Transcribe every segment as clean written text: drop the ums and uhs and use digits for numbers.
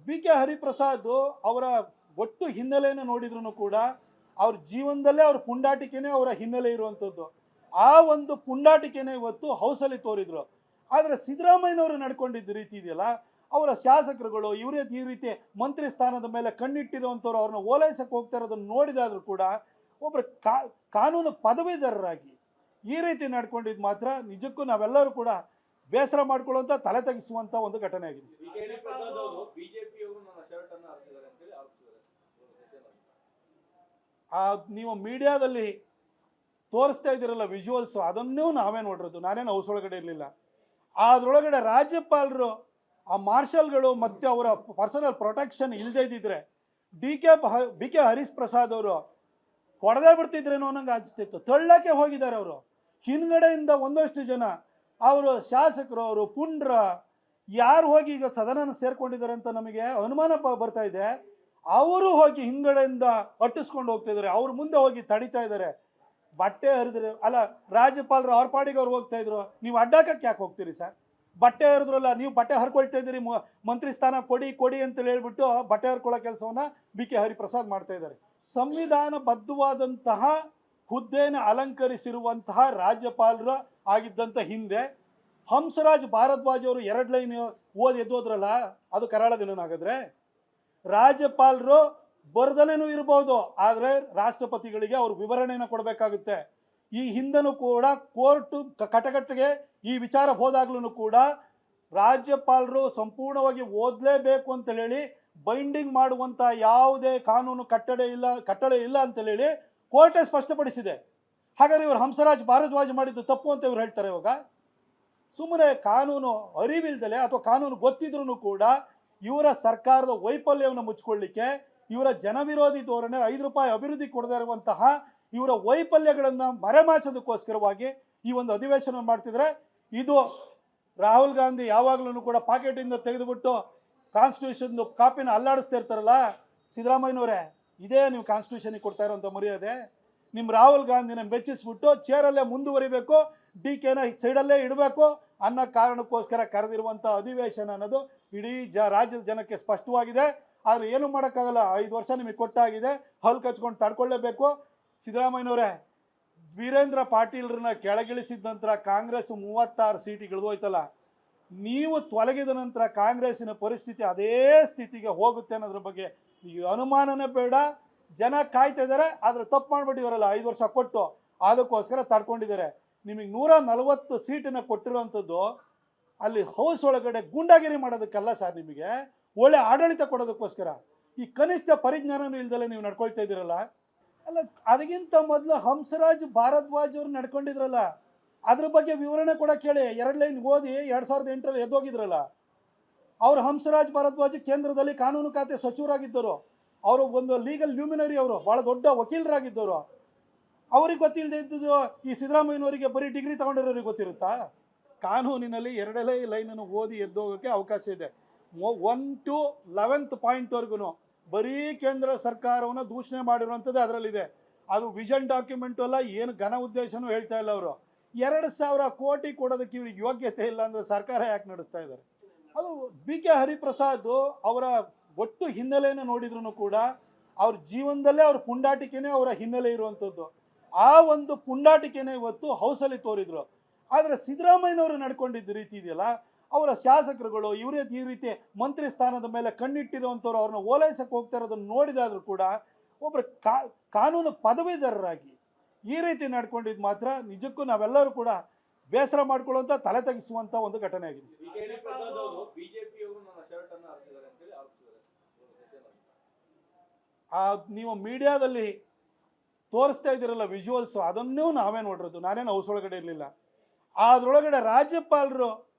BK. Hariprasad ಅವರ ಒಟ್ಟು ಹಿನ್ನೆಲೆಯನ್ನು ನೋಡಿದ್ರು ಕೂಡ ಅವ್ರ ಜೀವನದಲ್ಲೇ ಅವ್ರ ಪುಂಡಾಟಿಕೆನೇ ಅವರ ಹಿನ್ನೆಲೆ ಇರುವಂಥದ್ದು. ಆ ಒಂದು ಪುಂಡಾಟಿಕೆನೇ ಇವತ್ತು ಹೌಸಲ್ಲಿ ತೋರಿದ್ರು. ಆದರೆ ಸಿದ್ದರಾಮಯ್ಯನವರು ನಡ್ಕೊಂಡಿದ್ದ ರೀತಿ ಇದೆಯಲ್ಲ, ಅವರ ಶಾಸಕರುಗಳು ಇವರೇ ಈ ರೀತಿ ಮಂತ್ರಿ ಸ್ಥಾನದ ಮೇಲೆ ಕಣ್ಣಿಟ್ಟಿರುವಂಥವ್ರು ಅವ್ರನ್ನ ಓಲೈಸಕ್ಕೆ ಹೋಗ್ತಾ ಇರೋದನ್ನು ನೋಡಿದಾದ್ರೂ ಕೂಡ ಒಬ್ಬರು ಕಾನೂನು ಪದವೀಧರರಾಗಿ ಈ ರೀತಿ ನಡ್ಕೊಂಡಿದ್ದು ಮಾತ್ರ ನಿಜಕ್ಕೂ ನಾವೆಲ್ಲರೂ ಕೂಡ ಬೇಸರ ಮಾಡ್ಕೊಳ್ಳುವಂಥ, ತಲೆ ತೆಗೆಸುವಂಥ ಒಂದು ಘಟನೆ ಆಗಿದೆ. ನೀವು ಮೀಡಿಯಾದಲ್ಲಿ ತೋರಿಸ್ತಾ ಇದ್ದೀರಲ್ಲ ವಿಜುವಲ್ಸ್, ಅದನ್ನೂ ನಾವೇ ನೋಡಿರೋದು, ನಾನೇನು ಹೌಸ್ ಒಳಗಡೆ ಇರಲಿಲ್ಲ. ಅದರೊಳಗಡೆ ರಾಜ್ಯಪಾಲರು ಆ ಮಾರ್ಷಲ್ಗಳು ಮತ್ತು ಅವರ ಪರ್ಸನಲ್ ಪ್ರೊಟೆಕ್ಷನ್ ಇಲ್ಲದೇ ಇದ್ದಿದ್ರೆ ಬಿ.ಕೆ. ಹರಿಪ್ರಸಾದ್ ಅವರು ಹೊಡೆದೇ ಬಿಡ್ತಿದ್ರೇನೋ ಅನ್ನಂಗೆ ಆಗ್ತಿತ್ತು. ತಳ್ಳಕ್ಕೆ ಹೋಗಿದ್ದಾರೆ ಅವರು. ಹಿಂದ್ಗಡೆಯಿಂದ ಒಂದಷ್ಟು ಜನ ಅವರು ಶಾಸಕರು, ಅವರು ಪುಂಡ್ರ ಯಾರು ಹೋಗಿ ಈಗ ಸದನ ಸೇರ್ಕೊಂಡಿದ್ದಾರೆ ಅಂತ ನಮಗೆ ಅನುಮಾನ ಬರ್ತಾ ಇದೆ. ಅವರು ಹೋಗಿ ಹಿಂದ್ಗಡೆಯಿಂದ ಅಟ್ಟಿಸ್ಕೊಂಡು ಹೋಗ್ತಾ ಇದ್ದಾರೆ, ಅವ್ರ ಮುಂದೆ ಹೋಗಿ ತಡಿತಾ ಇದ್ದಾರೆ. ಬಟ್ಟೆ ಹರಿದ್ರೆ ಅಲ್ಲ, ರಾಜ್ಯಪಾಲರು ಅವ್ರ ಪಾಡಿಗೆ ಅವ್ರು ಹೋಗ್ತಾ ಇದ್ರು, ನೀವು ಅಡ್ಡಾಕಕ್ಕೆ ಯಾಕೆ ಹೋಗ್ತೀರಿ ಸರ್? ಬಟ್ಟೆ ಹರಿದ್ರಲ್ಲ, ನೀವು ಬಟ್ಟೆ ಹರ್ಕೊಳ್ತಾ ಇದ್ದೀರಿ, ಮಂತ್ರಿ ಸ್ಥಾನ ಕೊಡಿ ಕೊಡಿ ಅಂತ ಹೇಳ್ಬಿಟ್ಟು ಬಟ್ಟೆ ಹರ್ಕೊಳ್ಳೋ ಕೆಲಸವನ್ನ ಬಿ.ಕೆ. ಹರಿಪ್ರಸಾದ್ ಮಾಡ್ತಾ ಇದ್ದಾರೆ. ಸಂವಿಧಾನಬದ್ಧವಾದಂತಹ ಹುದ್ದೆಯನ್ನು ಅಲಂಕರಿಸಿರುವಂತಹ ರಾಜ್ಯಪಾಲರು ಆಗಿದ್ದಂಥ ಹಿಂದೆ ಹಂಸರಾಜ್ ಭಾರದ್ವಾಜ್ ಅವರು 2 ಲೈನ್ ಎದ್ದೋದ್ರಲ್ಲ, ಅದು ಕರಾಳ ದಿನನಾಗಿದ್ರೆ ರಾಜ್ಯಪಾಲರು ಬರ್ದನೇನೂ ಇರಬಹುದು, ಆದರೆ ರಾಷ್ಟ್ರಪತಿಗಳಿಗೆ ಅವರು ವಿವರಣೆಯನ್ನು ಕೊಡಬೇಕಾಗುತ್ತೆ. ಈ ಹಿಂದನೂ ಕೂಡ ಕೋರ್ಟು ಕಟಕಟ್ಟಿಗೆ ಈ ವಿಚಾರ ಹೋದಾಗ್ಲೂ ಕೂಡ ರಾಜ್ಯಪಾಲರು ಸಂಪೂರ್ಣವಾಗಿ ಓದಲೇಬೇಕು ಅಂತ ಹೇಳಿ ಬೈಂಡಿಂಗ್ ಮಾಡುವಂಥ ಯಾವುದೇ ಕಾನೂನು ಕಟ್ಟಳೆ ಇಲ್ಲ ಅಂತ ಹೇಳಿ ಕೋರ್ಟೇ ಸ್ಪಷ್ಟಪಡಿಸಿದೆ. ಹಾಗಾದ್ರೆ ಇವರು ಹಂಸರಾಜ್ ಭಾರದ್ವಾಜ್ ಮಾಡಿದ್ದು ತಪ್ಪು ಅಂತ ಇವ್ರು ಹೇಳ್ತಾರೆ. ಇವಾಗ ಸುಮ್ಮನೆ ಕಾನೂನು ಅರಿವಿಲ್ದಲೆ ಅಥವಾ ಕಾನೂನು ಗೊತ್ತಿದ್ರೂ ಕೂಡ ಇವರ ಸರ್ಕಾರದ ವೈಫಲ್ಯವನ್ನು ಮುಚ್ಚಿಕೊಳ್ಳಿಕ್ಕೆ, ಇವರ ಜನವಿರೋಧಿ ಧೋರಣೆ, 5 ರೂಪಾಯಿ ಅಭಿವೃದ್ಧಿ ಕೊಡದೇ ಇರುವಂತಹ ಇವರ ವೈಫಲ್ಯಗಳನ್ನು ಮರೆಮಾಚೋದಕ್ಕೋಸ್ಕರವಾಗಿ ಈ ಒಂದು ಅಧಿವೇಶನ ಮಾಡ್ತಿದ್ರೆ, ಇದು ರಾಹುಲ್ ಗಾಂಧಿ ಯಾವಾಗಲೂ ಕೂಡ ಪಾಕೆಟಿಂದ ತೆಗೆದುಬಿಟ್ಟು ಕಾನ್ಸ್ಟಿಟ್ಯೂಷನ್ ಕಾಪಿನ ಅಲ್ಲಾಡಿಸ್ತಾ ಇರ್ತಾರಲ್ಲ, ಸಿದ್ದರಾಮಯ್ಯನವರೇ ಇದೇ ನೀವು ಕಾನ್ಸ್ಟಿಟ್ಯೂಷನ್ಗೆ ಕೊಡ್ತಾ ಇರೋಂಥ ಮರ್ಯಾದೆ? ನಿಮ್ಮ ರಾಹುಲ್ ಗಾಂಧಿನ ಬೆಚ್ಚಿಸ್ಬಿಟ್ಟು ಚೇರಲ್ಲೇ ಮುಂದುವರಿಬೇಕು, ಡಿ.ಕೆ.ನ ಸೈಡಲ್ಲೇ ಇಡಬೇಕು ಅನ್ನೋ ಕಾರಣಕ್ಕೋಸ್ಕರ ಕರೆದಿರುವಂಥ ಅಧಿವೇಶನ ಅನ್ನೋದು ಇಡೀ ರಾಜ್ಯದ ಜನಕ್ಕೆ ಸ್ಪಷ್ಟವಾಗಿದೆ. ಆದರೆ ಏನು ಮಾಡೋಕ್ಕಾಗಲ್ಲ, 5 ವರ್ಷ ನಿಮಗೆ ಕೊಟ್ಟಾಗಿದೆ, ಹಲ್ಲು ಕಚ್ಕೊಂಡು ತಡ್ಕೊಳ್ಳೇಬೇಕು. ಸಿದ್ದರಾಮಯ್ಯನವರೇ, ವೀರೇಂದ್ರ ಪಾಟೀಲ್ರನ್ನ ಕೆಳಗಿಳಿಸಿದ ನಂತರ ಕಾಂಗ್ರೆಸ್ 36 ಸೀಟಿಗೆ ಇಳಿದೋಯ್ತಲ್ಲ, ನೀವು ತೊಲಗಿದ ನಂತರ ಕಾಂಗ್ರೆಸ್ಸಿನ ಪರಿಸ್ಥಿತಿ ಅದೇ ಸ್ಥಿತಿಗೆ ಹೋಗುತ್ತೆ ಅನ್ನೋದ್ರ ಬಗ್ಗೆ ಈಗ ಅನುಮಾನನೇ ಬೇಡ. ಜನ ಕಾಯ್ತಾ ಇದ್ದಾರೆ, ಆದರೆ ತಪ್ಪು ಮಾಡಿಬಿಟ್ಟಿದಾರಲ್ಲ, 5 ವರ್ಷ ಕೊಟ್ಟು ಅದಕ್ಕೋಸ್ಕರ ತಡ್ಕೊಂಡಿದ್ದಾರೆ. ನಿಮಗೆ 140 ಸೀಟನ್ನು ಕೊಟ್ಟಿರುವಂಥದ್ದು ಅಲ್ಲಿ ಹೌಸ್ ಒಳಗಡೆ ಗೂಂಡಾಗಿರಿ ಮಾಡೋದಕ್ಕಲ್ಲ ಸರ್, ನಿಮಗೆ ಒಳ್ಳೆ ಆಡಳಿತ ಕೊಡೋದಕ್ಕೋಸ್ಕರ. ಈ ಕನಿಷ್ಠ ಪರಿಜ್ಞಾನನೂ ಇಲ್ದಲೆ ನೀವು ನಡ್ಕೊಳ್ತಾ ಇದ್ದೀರಲ್ಲ. ಅಲ್ಲ, ಅದಕ್ಕಿಂತ ಮೊದಲು ಹಂಸರಾಜ್ ಭಾರದ್ವಾಜ್ ಅವ್ರು ನಡ್ಕೊಂಡಿದ್ರಲ್ಲ, ಅದ್ರ ಬಗ್ಗೆ ವಿವರಣೆ ಕೂಡ ಕೇಳಿ. 2 ಲೈನ್ ಓದಿ 2008ರಲ್ಲಿ ಎದ್ದೋಗಿದ್ರಲ್ಲ ಅವರು. ಹಂಸರಾಜ್ ಭಾರದ್ವಾಜ್ ಕೇಂದ್ರದಲ್ಲಿ ಕಾನೂನು ಖಾತೆ ಸಚಿವರಾಗಿದ್ದರು. ಅವರು ಒಂದು ಲೀಗಲ್ ಲ್ಯೂಮಿನರಿ, ಅವರು ಭಾಳ ದೊಡ್ಡ ವಕೀಲರಾಗಿದ್ದರು. ಅವ್ರಿಗೆ ಗೊತ್ತಿಲ್ಲದೆ ಇದ್ದುದು ಈ ಸಿದ್ದರಾಮಯ್ಯನವರಿಗೆ ಬರೀ ಡಿಗ್ರಿ ತಗೊಂಡಿರೋರಿಗೆ ಗೊತ್ತಿರುತ್ತಾ? ಕಾನೂನಿನಲ್ಲಿ 2 ಲೈನನ್ನು ಓದಿ ಎದ್ದೋಗೋಕ್ಕೆ ಅವಕಾಶ ಇದೆ. 1 to 11th ಪಾಯಿಂಟ್ವರೆಗೂ ಬರೀ ಕೇಂದ್ರ ಸರ್ಕಾರವನ್ನು ದೂಷಣೆ ಮಾಡಿರುವಂಥದ್ದು ಅದರಲ್ಲಿದೆ. ಅದು ವಿಷನ್ ಡಾಕ್ಯುಮೆಂಟು ಅಲ್ಲ, ಏನು ಘನ ಉದ್ದೇಶನೂ ಹೇಳ್ತಾ ಇಲ್ಲ. ಅವರು 2,000 ಕೋಟಿ ಕೊಡೋದಕ್ಕೆ ಇವ್ರಿಗೆ ಯೋಗ್ಯತೆ ಇಲ್ಲ ಅಂದರೆ ಸರ್ಕಾರ ಯಾಕೆ ನಡೆಸ್ತಾ ಇದ್ದಾರೆ? ಅದು ಬಿ.ಕೆ. ಹರಿಪ್ರಸಾದ್ ಅವರ ಒಟ್ಟು ಹಿನ್ನೆಲೆಯನ್ನು ನೋಡಿದ್ರು ಕೂಡ ಅವ್ರ ಜೀವನದಲ್ಲೇ ಅವ್ರ ಪುಂಡಾಟಿಕೆನೇ ಅವರ ಹಿನ್ನೆಲೆ ಇರುವಂಥದ್ದು. ಆ ಒಂದು ಪುಂಡಾಟಿಕೆನೇ ಇವತ್ತು ಹೌಸಲ್ಲಿ ತೋರಿದ್ರು. ಆದರೆ ಸಿದ್ದರಾಮಯ್ಯನವರು ನಡ್ಕೊಂಡಿದ್ದ ರೀತಿ ಇದೆಯಲ್ಲ, ಅವರ ಶಾಸಕರುಗಳು ಇವರೇ ಈ ರೀತಿ ಮಂತ್ರಿ ಸ್ಥಾನದ ಮೇಲೆ ಕಣ್ಣಿಟ್ಟಿರುವಂಥವ್ರು ಅವ್ರನ್ನ ಓಲೈಸಕ್ಕೆ ಹೋಗ್ತಾ ಇರೋದನ್ನು ನೋಡಿದಾದ್ರೂ ಕೂಡ ಒಬ್ಬರು ಕಾನೂನು ಪದವೀಧರರಾಗಿ ಈ ರೀತಿ ನಡ್ಕೊಂಡಿದ್ದು ಮಾತ್ರ ನಿಜಕ್ಕೂ ನಾವೆಲ್ಲರೂ ಕೂಡ ಬೇಸರ ಮಾಡ್ಕೊಳ್ಳುವಂಥ, ತಲೆ ತೆಗೆಸುವಂಥ ಒಂದು ಘಟನೆ ಆಗಿದೆ. ನೀವು ಮೀಡಿಯಾದಲ್ಲಿ ತೋರಿಸ್ತಾ ಇದ್ದೀರಲ್ಲ ವಿಜುವಲ್ಸ್, ಅದನ್ನೂ ನಾವೇ ನೋಡಿರೋದು, ನಾನೇನು ಹೌಸ್ ಒಳಗಡೆ ಇರಲಿಲ್ಲ. ಅದರೊಳಗಡೆ ರಾಜ್ಯಪಾಲರು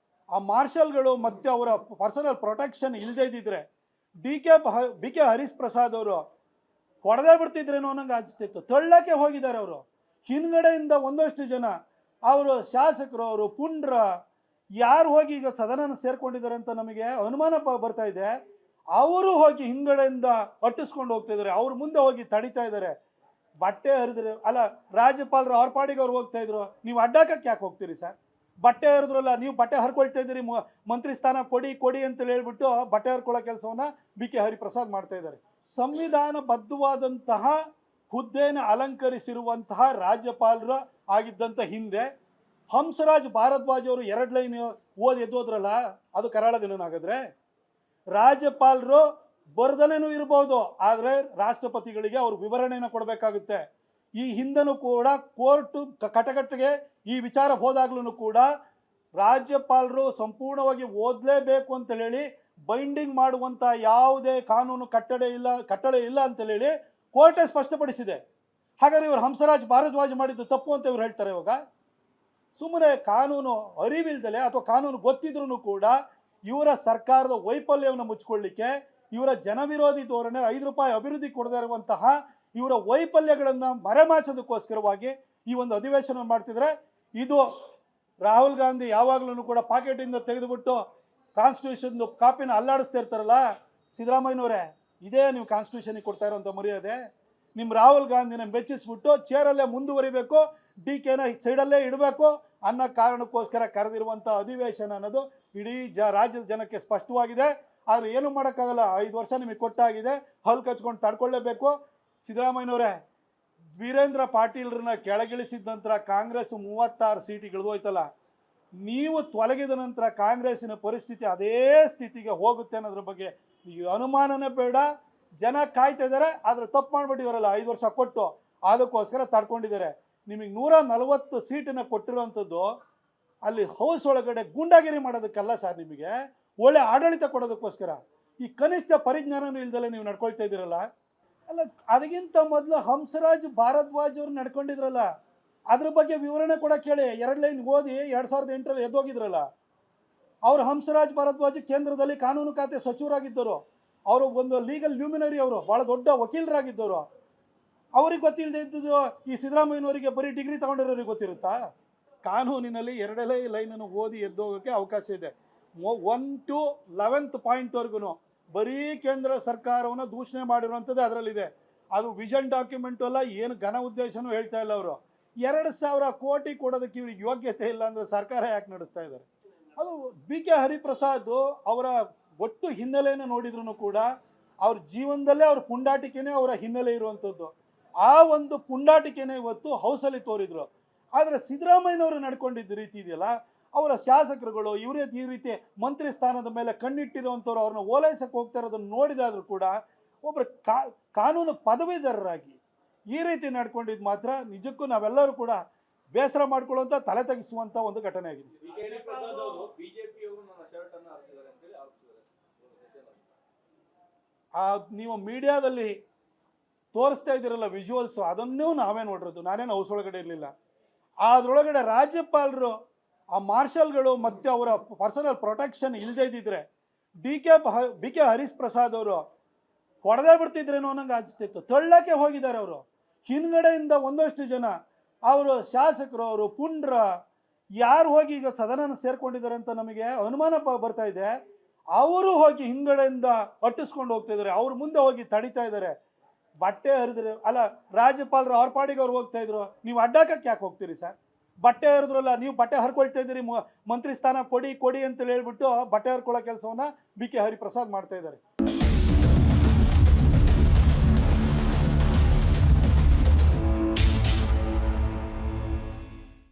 ಆ ಮಾರ್ಷಲ್ಗಳು ಮತ್ತು ಅವರ ಪರ್ಸನಲ್ ಪ್ರೊಟೆಕ್ಷನ್ ಇಲ್ಲದೇ ಇದ್ದಿದ್ರೆ ಬಿ.ಕೆ. ಹರಿಪ್ರಸಾದ್ ಅವರು ಹೊಡೆದೇ ಬಿಡ್ತಿದ್ರೇನೋ ಅನ್ನಂಗೆ ಆಗ್ತಿತ್ತು. ತಳ್ಳಕ್ಕೆ ಹೋಗಿದ್ದಾರೆ ಅವರು. ಹಿಂದ್ಗಡೆಯಿಂದ ಒಂದಷ್ಟು ಜನ ಅವರು ಶಾಸಕರು, ಅವರು ಪುಂಡ್ರ ಯಾರು ಹೋಗಿ ಈಗ ಸದನ ಸೇರ್ಕೊಂಡಿದ್ದಾರೆ ಅಂತ ನಮಗೆ ಅನುಮಾನ ಬರ್ತಾ ಇದೆ. ಅವರು ಹೋಗಿ ಹಿಂದ್ಗಡೆಯಿಂದ ಅಟ್ಟಿಸ್ಕೊಂಡು ಹೋಗ್ತಾ ಇದ್ದಾರೆ, ಅವ್ರ ಮುಂದೆ ಹೋಗಿ ತಡಿತಾ ಇದ್ದಾರೆ. ಬಟ್ಟೆ ಹರಿದ್ರೆ ಅಲ್ಲ, ರಾಜ್ಯಪಾಲರು ಅವ್ರ ಪಾಡಿಗೆ ಅವ್ರು ಹೋಗ್ತಾ ಇದ್ರು, ನೀವು ಅಡ್ಡಾಕಕ್ಕೆ ಯಾಕೆ ಹೋಗ್ತೀರಿ ಸರ್? ಬಟ್ಟೆ ಹರಿದ್ರಲ್ಲ, ನೀವು ಬಟ್ಟೆ ಹರ್ಕೊಳ್ತಾ ಇದ್ದೀರಿ, ಮಂತ್ರಿ ಸ್ಥಾನ ಕೊಡಿ ಕೊಡಿ ಅಂತ ಹೇಳ್ಬಿಟ್ಟು ಬಟ್ಟೆ ಹರ್ಕೊಳ್ಳೋ ಕೆಲಸವನ್ನ ಬಿ ಕೆ ಹರಿಪ್ರಸಾದ್ ಮಾಡ್ತಾ ಇದ್ದಾರೆ. ಸಂವಿಧಾನಬದ್ಧವಾದಂತಹ ಹುದ್ದೆನ ಅಲಂಕರಿಸಿರುವಂತಹ ರಾಜ್ಯಪಾಲರು ಆಗಿದ್ದಂಥ ಹಿಂದೆ ಹಂಸರಾಜ್ ಭಾರದ್ವಾಜ್ ಅವರು 2 ಲೈನ್ ಓದಿ ಎದ್ದೋದ್ರಲ್ಲ, ಅದು ಕರಾಳ ದಿನನಾಗದ್ರೆ. ರಾಜ್ಯಪಾಲರು ಬರ್ದಲೇನೂ ಇರಬಹುದು, ಆದರೆ ರಾಷ್ಟ್ರಪತಿಗಳಿಗೆ ಅವರು ವಿವರಣೆಯನ್ನು ಕೊಡಬೇಕಾಗುತ್ತೆ. ಈ ಹಿಂದನೂ ಕೂಡ ಕೋರ್ಟ್ ಕಟಕಟ್ಟಿಗೆ ಈ ವಿಚಾರ ಹೋದಾಗ್ಲೂ ಕೂಡ ರಾಜ್ಯಪಾಲರು ಸಂಪೂರ್ಣವಾಗಿ ಓದಲೇಬೇಕು ಅಂತ ಹೇಳಿ ಬೈಂಡಿಂಗ್ ಮಾಡುವಂತ ಯಾವುದೇ ಕಾನೂನು ಕಟ್ಟಳೆ ಇಲ್ಲ ಅಂತ ಹೇಳಿ ಕೋರ್ಟೇ ಸ್ಪಷ್ಟಪಡಿಸಿದೆ. ಹಾಗಾದ್ರೆ ಇವರು ಹಂಸರಾಜ್ ಭಾರದ್ವಾಜ್ ಮಾಡಿದ್ದು ತಪ್ಪು ಅಂತ ಇವ್ರು ಹೇಳ್ತಾರೆ. ಇವಾಗ ಸುಮ್ಮನೆ ಕಾನೂನು ಅರಿವಿಲ್ದಲೆ ಅಥವಾ ಕಾನೂನು ಗೊತ್ತಿದ್ರೂ ಕೂಡ ಇವರ ಸರ್ಕಾರದ ವೈಫಲ್ಯವನ್ನು ಮುಚ್ಚಿಕೊಳ್ಳಿಕ್ಕೆ, ಇವರ ಜನವಿರೋಧಿ ಧೋರಣೆ, 5 ರೂಪಾಯಿ ಅಭಿವೃದ್ಧಿ ಕೊಡದೇ ಇರುವಂತಹ ಇವರ ವೈಫಲ್ಯಗಳನ್ನು ಮರೆಮಾಚೋದಕ್ಕೋಸ್ಕರವಾಗಿ ಈ ಒಂದು ಅಧಿವೇಶನ ಮಾಡ್ತಿದ್ರೆ. ಇದು ರಾಹುಲ್ ಗಾಂಧಿ ಯಾವಾಗಲೂ ಕೂಡ ಪಾಕೆಟಿಂದ ತೆಗೆದುಬಿಟ್ಟು ಕಾನ್ಸ್ಟಿಟ್ಯೂಷನ್ ಕಾಪಿನ ಅಲ್ಲಾಡಿಸ್ತಾ ಇರ್ತಾರಲ್ಲ, ಸಿದ್ದರಾಮಯ್ಯನವರೇ ಇದೇ ನೀವು ಕಾನ್ಸ್ಟಿಟ್ಯೂಷನ್ಗೆ ಕೊಡ್ತಾ ಇರೋಂಥ ಮರ್ಯಾದೆ. ನಿಮ್ಮ ರಾಹುಲ್ ಗಾಂಧಿನ ಬೆಚ್ಚಿಸ್ಬಿಟ್ಟು ಚೇರಲ್ಲೇ ಮುಂದುವರಿಬೇಕು, ಡಿ ಕೆನ ಸೈಡಲ್ಲೇ ಇಡಬೇಕು ಅನ್ನೋ ಕಾರಣಕ್ಕೋಸ್ಕರ ಕರೆದಿರುವಂಥ ಅಧಿವೇಶನ ಅನ್ನೋದು ಇಡೀ ರಾಜ್ಯದ ಜನಕ್ಕೆ ಸ್ಪಷ್ಟವಾಗಿದೆ. ಆದರೆ ಏನು ಮಾಡೋಕ್ಕಾಗಲ್ಲ, 5 ವರ್ಷ ನಿಮಗೆ ಕೊಟ್ಟಾಗಿದೆ, ಹಲ್ಲು ಕಚ್ಕೊಂಡು ತಡ್ಕೊಳ್ಳೇಬೇಕು. ಸಿದ್ದರಾಮಯ್ಯನವರೇ, ವೀರೇಂದ್ರ ಪಾಟೀಲ್ರನ್ನ ಕೆಳಗಿಳಿಸಿದ ನಂತರ ಕಾಂಗ್ರೆಸ್ 36 ಸೀಟಿಗೆ ಇಳಿದೋಯ್ತಲ್ಲ, ನೀವು ತೊಲಗಿದ ನಂತರ ಕಾಂಗ್ರೆಸ್ಸಿನ ಪರಿಸ್ಥಿತಿ ಅದೇ ಸ್ಥಿತಿಗೆ ಹೋಗುತ್ತೆ ಅನ್ನೋದ್ರ ಬಗ್ಗೆ ಈಗ ಅನುಮಾನನೇ ಬೇಡ. ಜನ ಕಾಯ್ತಾ ಇದ್ದಾರೆ, ಆದರೆ ತಪ್ಪು ಮಾಡಿಬಿಟ್ಟಿದಾರಲ್ಲ, 5 ವರ್ಷ ಕೊಟ್ಟು ಅದಕ್ಕೋಸ್ಕರ ತಡ್ಕೊಂಡಿದ್ದಾರೆ. ನಿಮಗೆ 140 ಸೀಟನ್ನು ಕೊಟ್ಟಿರೋವಂಥದ್ದು ಅಲ್ಲಿ ಹೌಸ್ ಒಳಗಡೆ ಗೂಂಡಾಗಿರಿ ಮಾಡೋದಕ್ಕಲ್ಲ ಸರ್, ನಿಮಗೆ ಒಳ್ಳೆ ಆಡಳಿತ ಕೊಡೋದಕ್ಕೋಸ್ಕರ. ಈ ಕನಿಷ್ಠ ಪರಿಜ್ಞಾನನೂ ಇಲ್ದಲೆ ನೀವು ನಡ್ಕೊಳ್ತಾ ಇದ್ದೀರಲ್ಲ. ಅಲ್ಲ, ಅದಕ್ಕಿಂತ ಮೊದಲು ಹಂಸರಾಜ್ ಭಾರದ್ವಾಜ್ ಅವ್ರು ನಡ್ಕೊಂಡಿದ್ರಲ್ಲ, ಅದ್ರ ಬಗ್ಗೆ ವಿವರಣೆ ಕೂಡ ಕೇಳಿ. 2 ಲೈನ್ ಓದಿ 2008ರಲ್ಲಿ ಎದ್ದೋಗಿದ್ರಲ್ಲ. ಅವರು ಹಂಸರಾಜ್ ಭಾರದ್ವಾಜ್ ಕೇಂದ್ರದಲ್ಲಿ ಕಾನೂನು ಖಾತೆ ಸಚಿವರಾಗಿದ್ದರು. ಅವರು ಒಂದು ಲೀಗಲ್ ಲ್ಯೂಮಿನರಿ, ಅವರು ಭಾಳ ದೊಡ್ಡ ವಕೀಲರಾಗಿದ್ದರು. ಅವ್ರಿಗೆ ಗೊತ್ತಿಲ್ಲದೆ ಇದ್ದದ್ದು ಈ ಸಿದ್ದರಾಮಯ್ಯನವರಿಗೆ ಬರೀ ಡಿಗ್ರಿ ತಗೊಂಡಿರೋರಿಗೆ ಗೊತ್ತಿರುತ್ತಾ? ಕಾನೂನಿನಲ್ಲಿ 2 ಲೈನನ್ನು ಓದಿ ಎದ್ದೋಗೋಕ್ಕೆ ಅವಕಾಶ ಇದೆ. 1 to 11th ಪಾಯಿಂಟ್ವರೆಗೂ ಬರೀ ಕೇಂದ್ರ ಸರ್ಕಾರವನ್ನು ದೂಷಣೆ ಮಾಡಿರುವಂಥದ್ದು ಅದರಲ್ಲಿದೆ. ಅದು ವಿಷನ್ ಡಾಕ್ಯುಮೆಂಟು ಅಲ್ಲ, ಏನು ಘನ ಉದ್ದೇಶನೂ ಹೇಳ್ತಾ ಇಲ್ಲ. ಅವರು 2,000 ಕೋಟಿ ಕೊಡೋದಕ್ಕೆ ಇವ್ರಿಗೆ ಯೋಗ್ಯತೆ ಇಲ್ಲ ಅಂದರೆ ಸರ್ಕಾರ ಯಾಕೆ ನಡೆಸ್ತಾ ಇದ್ದಾರೆ? ಅದು ಬಿ ಕೆ ಹರಿಪ್ರಸಾದ್ ಅವರ ಒಟ್ಟು ಹಿನ್ನೆಲೆಯನ್ನು ನೋಡಿದ್ರು ಕೂಡ ಅವ್ರ ಜೀವನದಲ್ಲೇ ಅವ್ರ ಪುಂಡಾಟಿಕೆನೇ ಅವರ ಹಿನ್ನೆಲೆ ಇರುವಂಥದ್ದು. ಆ ಒಂದು ಪುಂಡಾಟಿಕೆನೇ ಇವತ್ತು ಹೌಸಲ್ಲಿ ತೋರಿದ್ರು. ಆದರೆ ಸಿದ್ದರಾಮಯ್ಯನವರು ನಡ್ಕೊಂಡಿದ್ದ ರೀತಿ ಇದೆಯಲ್ಲ, ಅವರ ಶಾಸಕರುಗಳು ಇವರೇ ಈ ರೀತಿ ಮಂತ್ರಿ ಸ್ಥಾನದ ಮೇಲೆ ಕಣ್ಣಿಟ್ಟಿರುವಂಥವ್ರು ಅವ್ರನ್ನ ಓಲೈಸಕ್ಕೆ ಹೋಗ್ತಾ ಇರೋದನ್ನು ನೋಡಿದಾದ್ರೂ ಕೂಡ ಒಬ್ಬರು ಕಾನೂನು ಪದವೀಧರರಾಗಿ ಈ ರೀತಿ ನಡ್ಕೊಂಡಿದ್ದು ಮಾತ್ರ ನಿಜಕ್ಕೂ ನಾವೆಲ್ಲರೂ ಕೂಡ ಬೇಸರ ಮಾಡ್ಕೊಳ್ಳುವಂಥ, ತಲೆ ತೆಗಿಸುವಂಥ ಒಂದು ಘಟನೆ ಆಗಿದೆ. ನೀವು ಮೀಡಿಯಾದಲ್ಲಿ ತೋರಿಸ್ತಾ ಇದ್ದೀರಲ್ಲ ವಿಜುವಲ್ಸು, ಅದನ್ನೂ ನಾವೇ ನೋಡಿರೋದು, ನಾನೇನು ಹೌಸ್ ಒಳಗಡೆ ಇರಲಿಲ್ಲ. ಅದರೊಳಗಡೆ ರಾಜ್ಯಪಾಲರು, ಆ ಮಾರ್ಷಲ್ಗಳು ಮತ್ತು ಅವರ ಪರ್ಸನಲ್ ಪ್ರೊಟೆಕ್ಷನ್ ಇಲ್ಲದೇ ಇದ್ದಿದ್ರೆ ಬಿ ಕೆ ಹರಿಪ್ರಸಾದ್ ಅವರು ಹೊಡೆದೇ ಬಿಡ್ತಿದ್ರೇನೋ ಅನ್ನಂಗೆ ಅನಿಸ್ತಿತ್ತು. ತಳ್ಳಕ್ಕೆ ಹೋಗಿದ್ದಾರೆ ಅವರು. ಹಿಂದ್ಗಡೆಯಿಂದ ಒಂದಷ್ಟು ಜನ ಅವರು ಶಾಸಕರು, ಅವರು ಪುಂಡ್ರ ಯಾರು ಹೋಗಿ ಈಗ ಸದನ ಸೇರ್ಕೊಂಡಿದ್ದಾರೆ ಅಂತ ನಮಗೆ ಅನುಮಾನ ಬರ್ತಾ ಇದೆ. ಅವರು ಹೋಗಿ ಹಿಂದ್ಗಡೆಯಿಂದ ಅಟ್ಟಿಸ್ಕೊಂಡು ಹೋಗ್ತಾ ಇದ್ದಾರೆ, ಅವ್ರ ಮುಂದೆ ಹೋಗಿ ತಡಿತಾ ಇದ್ದಾರೆ. ಬಟ್ಟೆ ಹರಿದ್ರೆ ಅಲ್ಲ, ರಾಜ್ಯಪಾಲರು ಅವ್ರ ಪಾಡಿಗೆ ಅವ್ರು ಹೋಗ್ತಾ ಇದ್ರು, ನೀವು ಅಡ್ಡಾಕಕ್ಕೆ ಯಾಕೆ ಹೋಗ್ತೀರಿ ಸರ್? ಬಟ್ಟೆ ಹರಿದ್ರಲ್ಲ, ನೀವು ಬಟ್ಟೆ ಹರ್ಕೊಳ್ತಾ ಇದ್ದೀರಿ, ಮಂತ್ರಿ ಸ್ಥಾನ ಕೊಡಿ ಕೊಡಿ ಅಂತ ಹೇಳ್ಬಿಟ್ಟು ಬಟ್ಟೆ ಹರ್ಕೊಳ್ಳೋ ಕೆಲಸವನ್ನ ಬಿ ಕೆ ಹರಿಪ್ರಸಾದ್ ಮಾಡ್ತಾ ಇದ್ದಾರೆ.